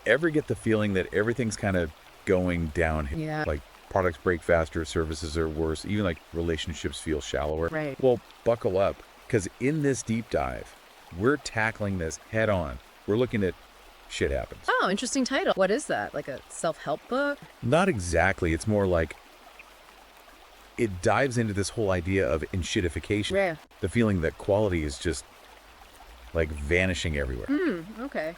Ever get the feeling that everything's kind of going downhill? Yeah. Like products break faster, services are worse, even like relationships feel shallower. Right. Well, buckle up, because in this deep dive, we're tackling this head on. We're looking at shit happens. Oh, interesting title. What is that? Like a self-help book? Not exactly. It's more like it dives into this whole idea of enshittification. Yeah. The feeling that quality is just like vanishing everywhere. Okay.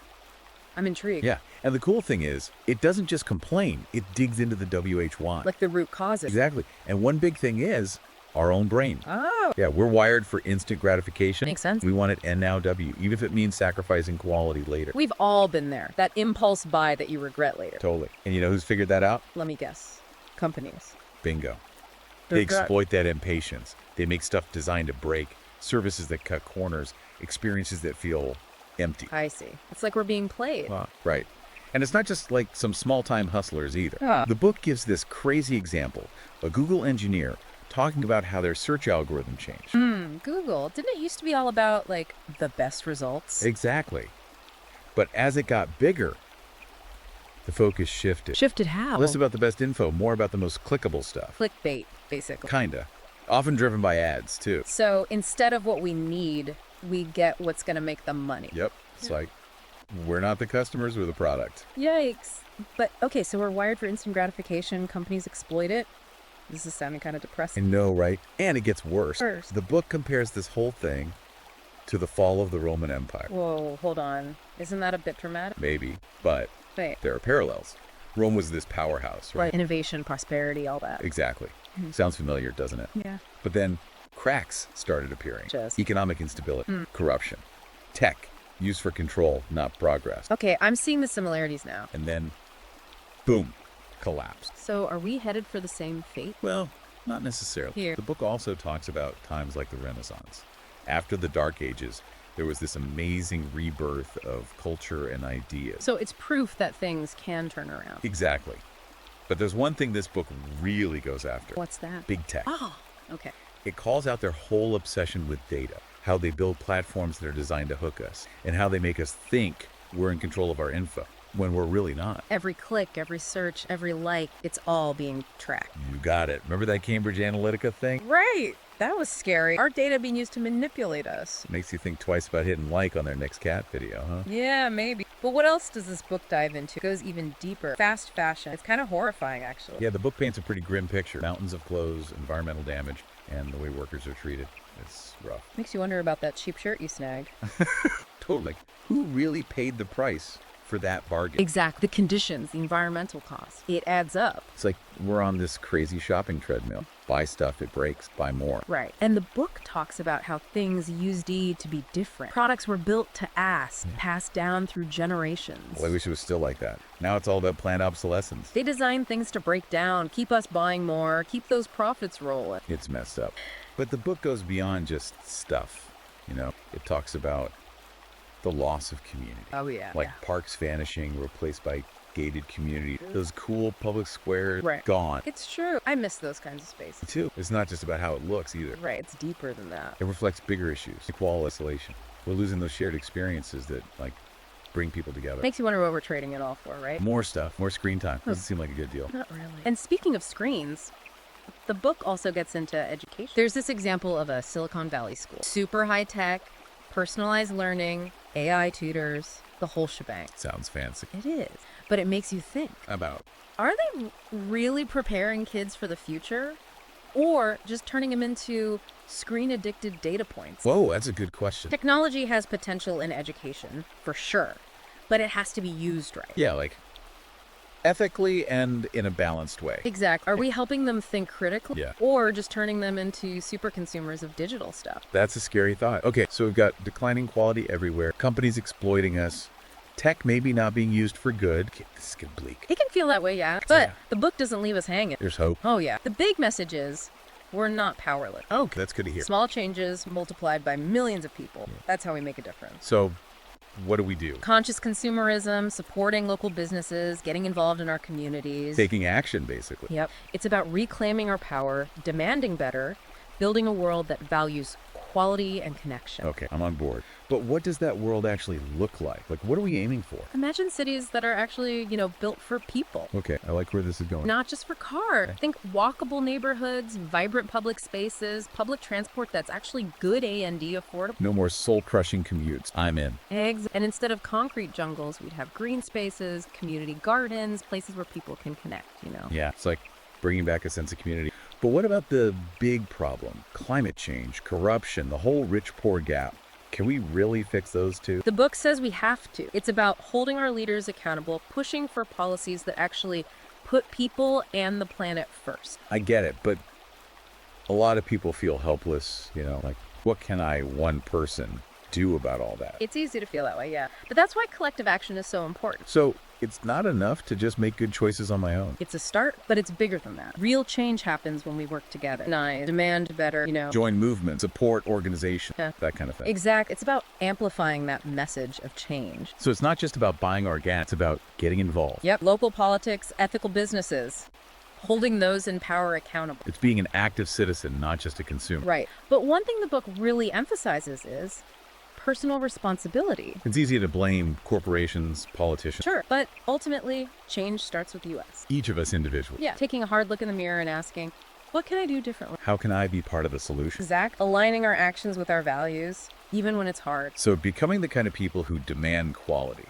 I'm intrigued. Yeah. And the cool thing is, it doesn't just complain, it digs into the WH1. Like the root causes. Exactly. And one big thing is our own brain. Oh. Yeah, we're wired for instant gratification. Makes sense. We want it N now W, even if it means sacrificing quality later. We've all been there. That impulse buy that you regret later. Totally. And you know who's figured that out? Let me guess. Companies. Bingo. They're They got- exploit that impatience. They make stuff designed to break, services that cut corners, experiences that feel empty. I see. It's like we're being played. Right. And it's not just like some small-time hustlers either. Ah. The book gives this crazy example. A Google engineer talking about how their search algorithm changed. Google. Didn't it used to be all about, like, the best results? Exactly. But as it got bigger, the focus shifted. Shifted how? Less about the best info, more about the most clickable stuff. Clickbait, basically. Kinda. Often driven by ads, too. So instead of what we need, we get what's going to make them money. Yep. It's like, we're not the customers, we're the product. Yikes. But, okay, so we're wired for instant gratification. Companies exploit it. This is sounding kind of I depressing. know, right? And it gets worse. Worse. The book compares this whole thing to the fall of the Roman Empire. Whoa, hold on. Isn't that a bit dramatic? Maybe, but Wait. there are parallels. Rome was this powerhouse, right? Innovation, prosperity, all that. Exactly. Sounds familiar, doesn't it? Yeah. But then cracks started appearing. Just- Economic instability, corruption, tech, used for control, not progress. Okay, I'm seeing the similarities now. And then, boom, collapse. So are we headed for the same fate? Well, not necessarily. Here. The book also talks about times like the Renaissance. After the Dark Ages, there was this amazing rebirth of culture and ideas. So it's proof that things can turn around. Exactly. But there's one thing this book really goes after. What's that? Big tech. Oh, okay. It calls out their whole obsession with data, how they build platforms that are designed to hook us, and how they make us think we're in control of our info when we're really not. Every click, every search, every like, it's all being tracked. You got it. Remember that Cambridge Analytica thing? Right. That was scary. Our data being used to manipulate us. Makes you think twice about hitting like on their next cat video, huh? Yeah, maybe. But what else does this book dive into? It goes even deeper. Fast fashion. It's kind of horrifying, actually. Yeah, the book paints a pretty grim picture. Mountains of clothes, environmental damage, and the way workers are treated. It's rough. Makes you wonder about that cheap shirt you snagged. Totally. Who really paid the price for that bargain? Exactly. The conditions, the environmental costs. It adds up. It's like we're on this crazy shopping treadmill. Buy stuff, it breaks. Buy more. Right. And the book talks about how things used to be different. Products were built to last, passed down through generations. Well, I wish it was still like that. Now it's all about planned obsolescence. They design things to break down, keep us buying more, keep those profits rolling. It's messed up. But the book goes beyond just stuff. You know, it talks about the loss of community. Oh, yeah. Like parks vanishing, replaced by gated community. Those cool public squares Right. gone. It's true. I miss those kinds of spaces. Too. It's not just about how it looks either. Right. It's deeper than that. It reflects bigger issues, like wall isolation. We're losing those shared experiences that like bring people together. Makes you wonder what we're trading it all for, right? More stuff, more screen time. Doesn't seem like a good deal. Not really. And speaking of screens, the book also gets into education. There's this example of a Silicon Valley school. Super high tech, personalized learning, AI tutors, the whole shebang. Sounds fancy. It is. But it makes you think. About. Are they really preparing kids for the future? Or just turning them into screen-addicted data points? Whoa, that's a good question. Technology has potential in education, for sure. But it has to be used right. Yeah, like ethically and in a balanced way. Exactly. Are we helping them think critically? Yeah. Or just turning them into super consumers of digital stuff? That's a scary thought. Okay, so we've got declining quality everywhere, companies exploiting us, tech maybe not being used for good. Okay, this is getting bleak. It can feel that way, yeah. But Yeah. the book doesn't leave us hanging. There's hope. Oh, yeah. The big message is we're not powerless. Okay, that's good to hear. Small changes multiplied by millions of people. That's how we make a difference. So, what do we do? Conscious consumerism, supporting local businesses, getting involved in our communities. Taking action, basically. Yep. It's about reclaiming our power, demanding better, building a world that values equality and connection. Okay, I'm on board. But what does that world actually look like? Like, what are we aiming for? Imagine cities that are actually, built for people. Okay, I like where this is going. Not just for cars. Think walkable neighborhoods, vibrant public spaces, public transport that's actually good A&D affordable. No more soul-crushing commutes. I'm in. Eggs. And instead of concrete jungles, we'd have green spaces, community gardens, places where people can connect. Yeah, it's like bringing back a sense of community. But what about the big problem? Climate change, corruption, the whole rich-poor gap. Can we really fix those two? The book says we have to. It's about holding our leaders accountable, pushing for policies that actually put people and the planet first. I get it, but a lot of people feel helpless, like, what can I, one person, do about all that? It's easy to feel that way, yeah. But that's why collective action is so important. So it's not enough to just make good choices on my own. It's a start, but it's bigger than that. Real change happens when we work together. Demand better, Join movements, support organizations, Yeah. that kind of thing. Exact. It's about amplifying that message of change. So it's not just about buying organic, it's about getting involved. Yep. Local politics, ethical businesses, holding those in power accountable. It's being an active citizen, not just a consumer. Right. But one thing the book really emphasizes is personal responsibility. It's easy to blame corporations, politicians, Sure, but ultimately, change starts with us. each of us individually. Yeah, taking a hard look in the mirror and asking, what can I do differently? How can I be part of the solution? Exact. Aligning our actions with our values, even when it's hard. So becoming the kind of people who demand quality,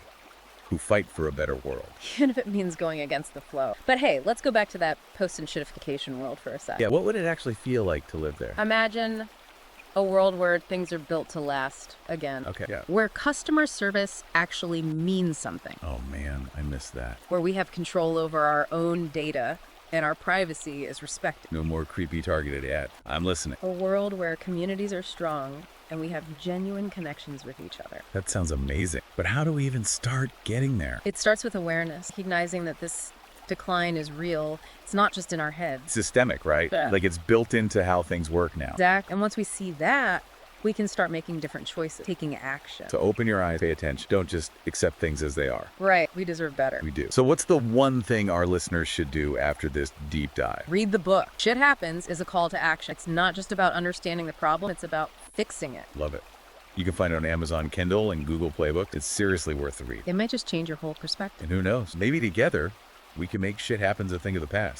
who fight for a better world. Even if it means going against the flow. But hey, let's go back to that post-shitification world for a sec. Yeah, what would it actually feel like to live there? Imagine a world where things are built to last again. Okay, yeah. Where customer service actually means something. Oh man, I miss that. Where we have control over our own data and our privacy is respected. No more creepy targeted ad. I'm listening. A world where communities are strong and we have genuine connections with each other. That sounds amazing. But how do we even start getting there? It starts with awareness, recognizing that this decline is real. It's not just in our heads. Systemic, right? Yeah. Like it's built into how things work now. Exact. And once we see that, we can start making different choices, taking action. So open your eyes, pay attention. Don't just accept things as they are. Right. We deserve better. We do. So what's the one thing our listeners should do after this deep dive? Read the book. Shit Happens is a call to action. It's not just about understanding the problem, it's about fixing it. Love it. You can find it on Amazon Kindle and Google Playbook. It's seriously worth the read. It might just change your whole perspective. And who knows, maybe together we can make Shit Happens a thing of the past.